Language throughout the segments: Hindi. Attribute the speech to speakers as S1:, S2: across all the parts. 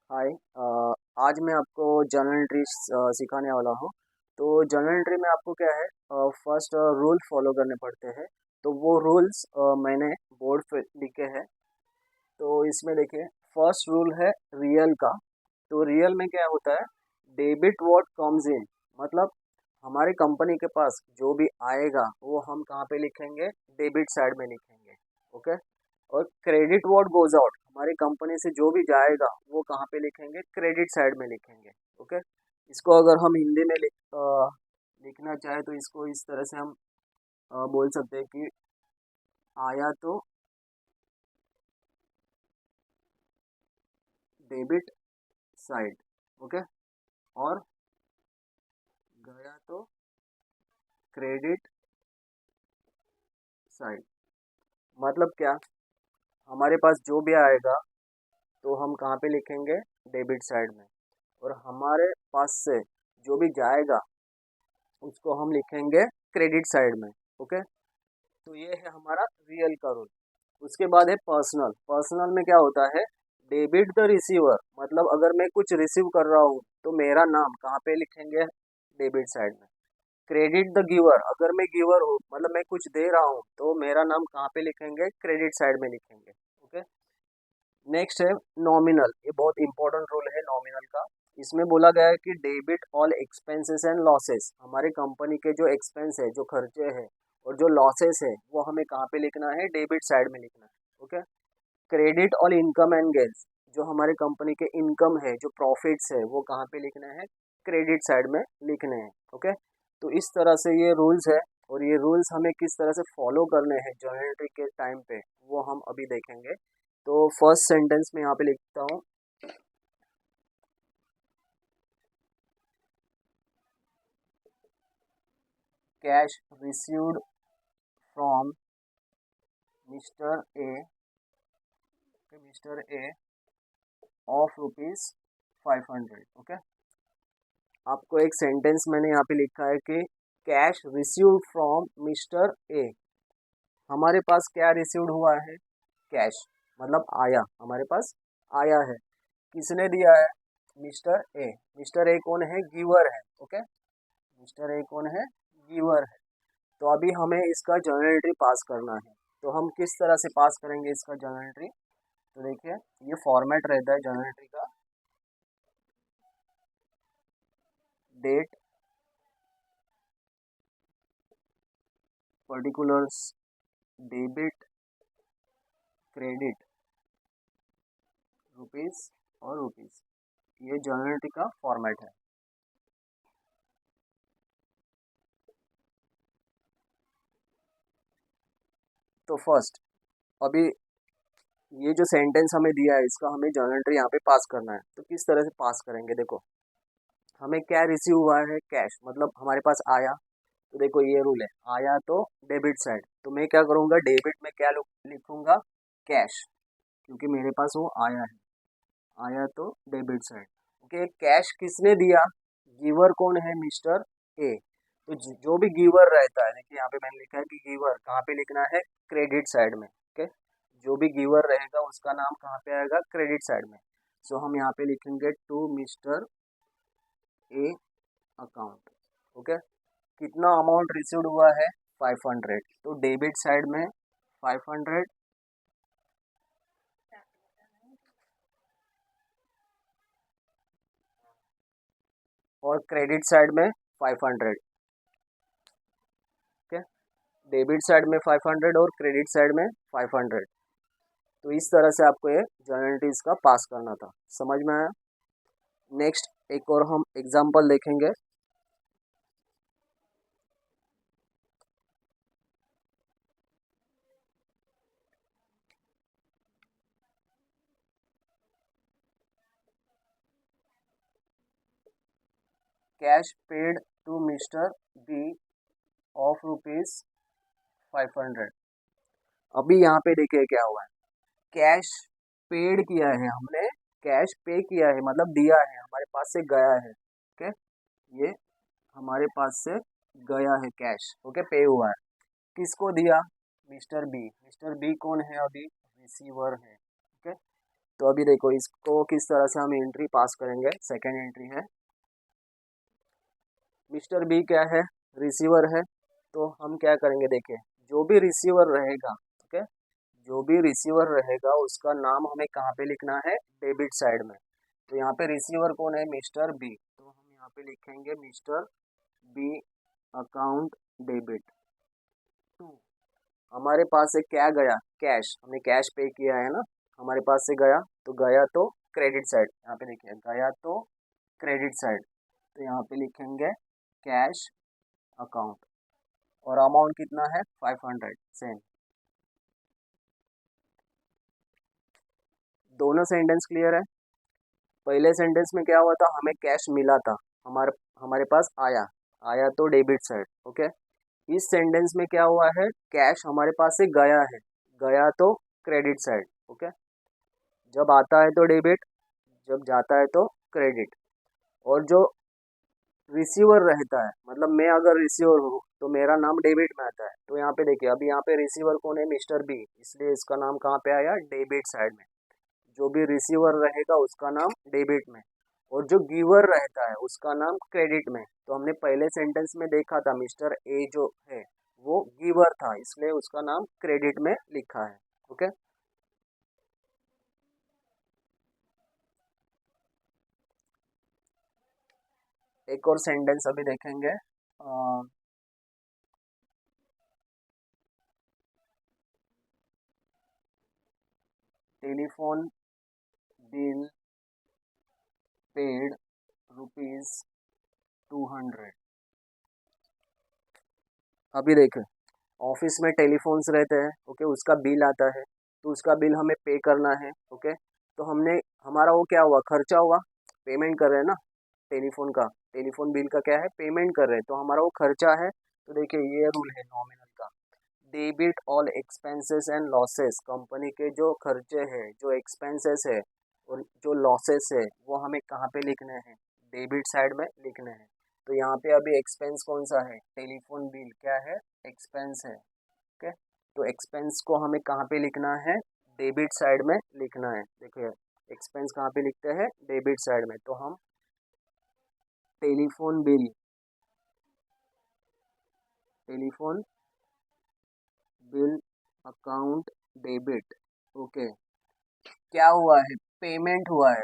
S1: हाय। आज मैं आपको जर्नल एंट्री सिखाने वाला हूँ। तो जर्नल एंट्री में आपको क्या है, फर्स्ट रूल फॉलो करने पड़ते हैं। तो वो रूल्स मैंने बोर्ड पे लिखे हैं। तो इसमें देखिए, फर्स्ट रूल है रियल का। तो रियल में क्या होता है, डेबिट व्हाट कम्स इन, मतलब हमारी कंपनी के पास जो भी आएगा वो हम कहाँ पे लिखेंगे, डेबिट साइड में लिखेंगे। ओके। और क्रेडिट व्हाट गोज आउट, हमारी कंपनी से जो भी जाएगा वो कहाँ पे लिखेंगे, क्रेडिट साइड में लिखेंगे। ओके। इसको अगर हम हिंदी में लिखना चाहे तो इसको इस तरह से हम बोल सकते हैं कि आया तो डेबिट साइड। ओके। और गया तो क्रेडिट साइड। मतलब क्या, हमारे पास जो भी आएगा तो हम कहाँ पे लिखेंगे, डेबिट साइड में। और हमारे पास से जो भी जाएगा उसको हम लिखेंगे क्रेडिट साइड में। ओके। तो ये है हमारा रियल का रूल। उसके बाद है पर्सनल। पर्सनल में क्या होता है, डेबिट द रिसीवर, मतलब अगर मैं कुछ रिसीव कर रहा हूँ तो मेरा नाम कहाँ पे लिखेंगे, डेबिट साइड में। क्रेडिट द गिवर, अगर मैं गिवर हूँ मतलब मैं कुछ दे रहा हूँ तो मेरा नाम कहाँ पे लिखेंगे, क्रेडिट साइड में लिखेंगे। ओके। नेक्स्ट है नॉमिनल। ये बहुत इंपॉर्टेंट रोल है नॉमिनल का। इसमें बोला गया है कि debit all expenses and losses, हमारे कंपनी के जो एक्सपेंस है, जो खर्चे हैं और जो लॉसेस है वो हमें कहाँ पे लिखना है, डेबिट साइड में लिखना है। Okay. Credit all income and gains, जो हमारे कंपनी के इनकम है, जो प्रॉफिट्स है वो कहाँ पे लिखना है, क्रेडिट साइड में लिखने हैं। ओके। तो इस तरह से ये रूल्स है। और ये रूल्स हमें किस तरह से फॉलो करने हैं जर्नल एंट्री के टाइम पे, वो हम अभी देखेंगे। तो फर्स्ट सेंटेंस में यहाँ पे लिखता हूँ, cash received from mister A, mister A of rupees 500। Okay. आपको एक सेंटेंस मैंने यहाँ पे लिखा है कि कैश रिसीव्ड फ्रॉम मिस्टर ए। हमारे पास क्या रिसीव्ड हुआ है, कैश, मतलब आया, हमारे पास आया है। किसने दिया है, मिस्टर ए। मिस्टर ए कौन है, गिवर है। ओके। मिस्टर ए कौन है, गिवर है। तो अभी हमें इसका जर्नल एंट्री पास करना है। तो हम किस तरह से पास करेंगे इसका जर्नल एंट्री, तो देखिए, ये फॉर्मेट रहता है जर्नल एंट्री का। Date, particulars, debit, credit, rupees और रुपीस, ये जर्नल एंट्री का फॉर्मेट है। तो फर्स्ट, अभी ये जो सेंटेंस हमें दिया है इसका हमें जर्नल एंट्री यहाँ पे पास करना है। तो किस तरह से पास करेंगे, देखो, हमें क्या रिसीव हुआ है, कैश, मतलब हमारे पास आया। तो देखो ये रूल है, आया तो डेबिट साइड, तो मैं क्या करूँगा, डेबिट में क्या लिखूंगा, कैश, क्योंकि मेरे पास वो आया है। आया तो डेबिट साइड। ओके। कैश किसने दिया, गिवर कौन है, मिस्टर ए। तो जो भी गिवर रहता है, देखिए यहाँ पे मैंने लिखा है कि गिवर कहाँ पे लिखना है, क्रेडिट साइड में। ओके। जो भी गिवर रहेगा उसका नाम कहाँ पे आएगा, क्रेडिट साइड में। सो हम यहाँ पे लिखेंगे to mister A account. Okay. कितना अमाउंट रिसीव्ड हुआ है, 500, तो डेबिट साइड में 500 और क्रेडिट साइड में 500। ओके। डेबिट साइड में 500 और क्रेडिट साइड में 500। तो इस तरह से आपको ये जर्नल एंट्रीज का पास करना था। समझ में आया। नेक्स्ट एक और हम एग्जांपल देखेंगे। Cash paid to mister B of rupees 500। अभी यहाँ पे देखिए क्या हुआ है, कैश पेड किया है हमने, कैश पे किया है मतलब दिया है, हमारे पास से गया है। ओके। ये हमारे पास से गया है कैश। ओके। पे हुआ है, किसको दिया, मिस्टर बी। मिस्टर बी कौन है, अभी रिसीवर है। ओके। तो अभी देखो इसको किस तरह से हम एंट्री पास करेंगे। सेकेंड एंट्री है, मिस्टर बी क्या है, रिसीवर है। तो हम क्या करेंगे, देखिए जो भी रिसीवर रहेगा, ओके, जो भी रिसीवर रहेगा उसका नाम हमें कहाँ पे लिखना है, डेबिट साइड में। तो यहाँ पे रिसीवर कौन है, मिस्टर बी, तो हम यहाँ पे लिखेंगे mister B account debit to. हमारे पास से क्या गया, कैश, हमने कैश पे किया है ना, हमारे पास से गया, तो गया तो क्रेडिट साइड, यहाँ पे देखिए गया तो क्रेडिट साइड, तो यहाँ पे लिखेंगे कैश अकाउंट, और अमाउंट कितना है 500 सेम। दोनों सेंटेंस क्लियर है। पहले सेंटेंस में क्या हुआ था, हमें कैश मिला था, हमारे हमारे पास आया, आया तो डेबिट साइड, ओके। इस सेंटेंस में क्या हुआ है, कैश हमारे पास से गया है, गया तो क्रेडिट साइड, ओके। जब आता है तो डेबिट, जब जाता है तो क्रेडिट। और जो रिसीवर रहता है, मतलब मैं अगर रिसीवर हूँ तो मेरा नाम डेबिट में आता है। तो यहाँ पे देखिए, अभी यहाँ पे रिसीवर कौन है, मिस्टर बी, इसलिए इसका नाम कहाँ पे आया, डेबिट साइड में। जो भी रिसीवर रहेगा उसका नाम डेबिट में, और जो गिवर रहता है उसका नाम क्रेडिट में। तो हमने पहले सेंटेंस में देखा था मिस्टर ए जो है वो गिवर था, इसलिए उसका नाम क्रेडिट में लिखा है, ओके। एक और सेंटेंस अभी देखेंगे। Telephone bill paid ₹200। अभी देखें, ऑफिस में टेलीफोन्स रहते हैं, ओके, उसका बिल आता है, तो उसका बिल हमें पे करना है, ओके। तो हमने, हमारा वो क्या हुआ, खर्चा हुआ, पेमेंट कर रहे हैं ना, टेलीफोन का, टेलीफोन बिल का क्या है, पेमेंट कर रहे हैं, तो हमारा वो खर्चा है। तो देखिए ये रूल है नॉमिनल का, debit all expenses and losses, company के जो खर्चे हैं, जो एक्सपेंसेस है और जो लॉसेस है वो हमें कहाँ पे लिखने हैं, डेबिट साइड में लिखने हैं। तो यहाँ पे अभी एक्सपेंस कौन सा है, टेलीफोन बिल क्या है, एक्सपेंस है, ओके। तो एक्सपेंस को हमें कहाँ पे लिखना है, डेबिट साइड में लिखना है। देखिए एक्सपेंस कहाँ पे लिखते हैं, डेबिट साइड में। तो हम telephone bill, telephone bill account debit, okay. क्या हुआ है, पेमेंट हुआ है,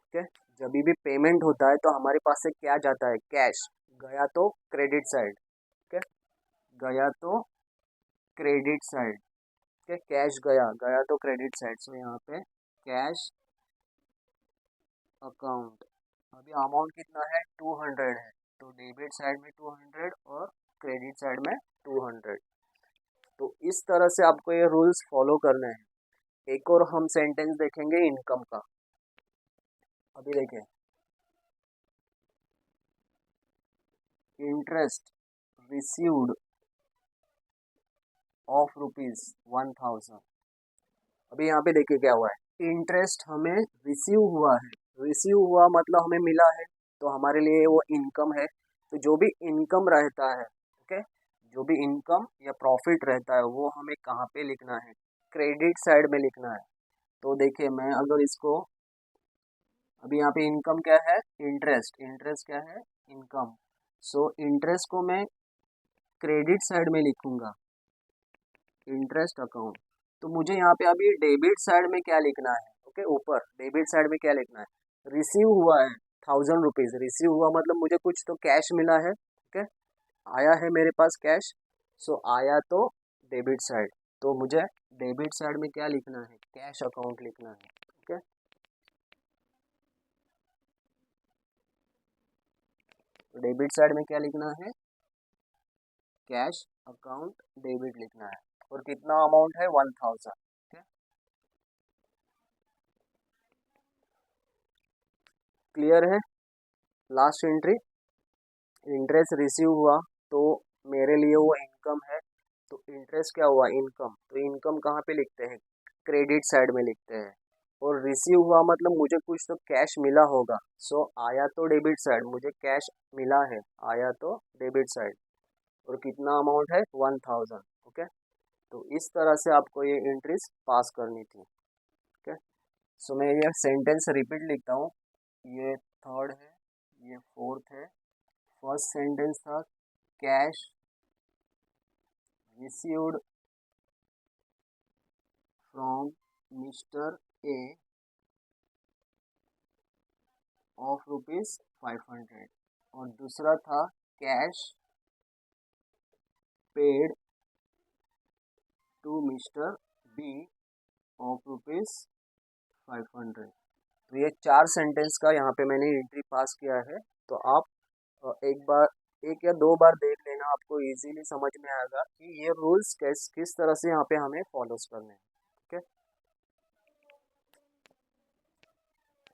S1: ओके। जब भी पेमेंट होता है तो हमारे पास से क्या जाता है, कैश, गया तो क्रेडिट साइड, ओके, गया तो क्रेडिट साइड, ओके, कैश गया, गया तो क्रेडिट साइड। सो यहाँ पे कैश अकाउंट, अभी अमाउंट कितना है 200 है, तो डेबिट साइड में 200 और क्रेडिट साइड में 200। तो इस तरह से आपको ये रूल्स फॉलो करने हैं। एक और हम सेंटेंस देखेंगे इनकम का। अभी देखें, इंटरेस्ट रिसीव्ड ऑफ ₹1000। अभी यहाँ पे देखिए क्या हुआ है, इंटरेस्ट हमें रिसीव हुआ है, रिसीव हुआ मतलब हमें मिला है, तो हमारे लिए वो इनकम है। तो जो भी इनकम रहता है, ओके, जो भी इनकम या प्रॉफिट रहता है वो हमें कहाँ पे लिखना है, क्रेडिट साइड में लिखना है। तो देखिए मैं अगर इसको, अभी यहाँ पे इनकम क्या है, इंटरेस्ट, इंटरेस्ट क्या है, इनकम। सो इंटरेस्ट को मैं क्रेडिट साइड में लिखूंगा, इंटरेस्ट अकाउंट। तो मुझे यहाँ पे अभी डेबिट साइड में क्या लिखना है, ओके, ऊपर डेबिट साइड में क्या लिखना है, रिसीव हुआ है ₹1000, रिसीव हुआ मतलब मुझे कुछ तो कैश मिला है, ओके, आया है मेरे पास कैश। सो आया तो डेबिट साइड, तो मुझे डेबिट साइड में क्या लिखना है, कैश अकाउंट लिखना है, ओके। तो डेबिट साइड में क्या लिखना है, कैश अकाउंट डेबिट लिखना है, और कितना अमाउंट है 1000, ओके। क्लियर है। लास्ट एंट्री, इंटरेस्ट रिसीव हुआ तो मेरे लिए वो इनकम है, तो इंटरेस्ट क्या हुआ, इनकम, तो इनकम कहाँ पे लिखते हैं, क्रेडिट साइड में लिखते हैं। और रिसीव हुआ मतलब मुझे कुछ तो कैश मिला होगा, सो आया तो डेबिट साइड, मुझे कैश मिला है, आया तो डेबिट साइड, और कितना अमाउंट है 1000, ओके। तो इस तरह से आपको ये एंट्रीज पास करनी थी, ओके। सो मैं ये सेंटेंस रिपीट लिखता हूँ। ये थर्ड है, ये फोर्थ है। फर्स्ट सेंटेंस था cash received from mister A of ₹500। और दूसरा था cash paid to mister B of ₹500। तो ये 4 सेंटेंस का यहाँ पे मैंने एंट्री पास किया है। तो आप एक या दो बार देख लेना, आपको इजीली समझ में आएगा कि ये रूल्स किस तरह से यहाँ पे हमें फॉलोज करने हैं।